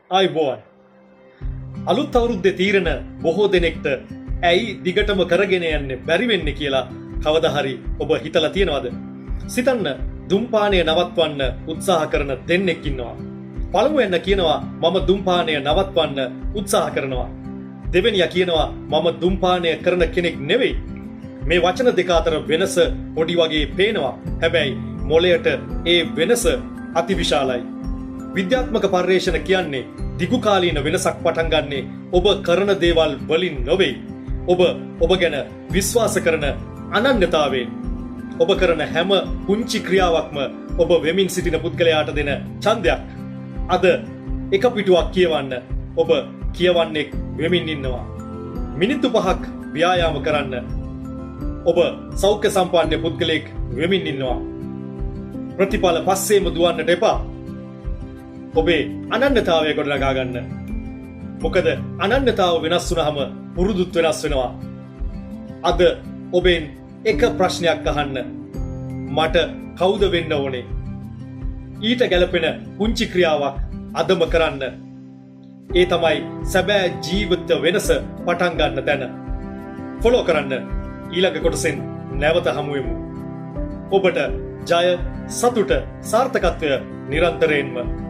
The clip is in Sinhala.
ආයිබෝන් අලුත් අවුරුද්දේ තීරණ බොහෝ දෙනෙක්ට ඇයි දිගටම කරගෙන යන්නේ බැරි වෙන්නේ කියලා කවදා හරි ඔබ හිතලා තියෙනවද? සිතන්න දුම්පානය නවත්වන්න උත්සාහ කරන දෙන්නෙක් ඉන්නවා. පළමුවෙන්න කියනවා මම දුම්පානය නවත්වන්න උත්සාහ කරනවා. දෙවෙනියා කියනවා මම දුම්පානය කරන කෙනෙක් නෙවෙයි. මේ වචන දෙක අතර වෙනස පොඩි වගේ පේනවා. හැබැයි මොළයට ඒ වෙනස අතිවිශාලයි. විද්‍යාත්මක පර්යේෂණ කියන්නේ දිගුකාලීන වෙනසක් පටන් ගන්නේ ඔබ කරන දේවල් වලින් නොවේ. ඔබ ගැන විශ්වාස කරන අනන්‍යතාවයෙන්. ඔබ කරන හැම පුංචි ක්‍රියාවක්ම ඔබ වෙමින් සිටින පුද්ගලයාට දෙන ඡන්දයක්. අද එක පිටුවක් කියවන්න ඔබ කියවන්නේ වෙමින් ඉන්නවා. මිනිත්තු 5ක් ව්‍යායාම කරන්න ඔබ සෞඛ්‍ය සම්පන්න පුද්ගලයෙක් වෙමින් ඉන්නවා. ප්‍රතිඵල පස්සේම දුවන්නට එපා. ඔබේ අනන්‍යතාවය ගොඩනගා ගන්න. මොකද අනන්‍යතාව වෙනස් වුනහම පුරුදුත් වෙනස් වෙනවා. අද ඔබෙන් එක ප්‍රශ්නයක් අහන්න. මට කවුද වෙන්න ඕනේ? ඊට ගැලපෙන පුංචි ක්‍රියාවක් අදම කරන්න. ඒ තමයි සැබෑ ජීවිත වෙනස පටන් ගන්න තැන. ෆොලෝ කරන්න. ඊළඟ කොටසෙන් නැවත හමු වෙමු. ඔබට ජය, සතුට, සාර්ථකත්වය නිරන්තරයෙන්ම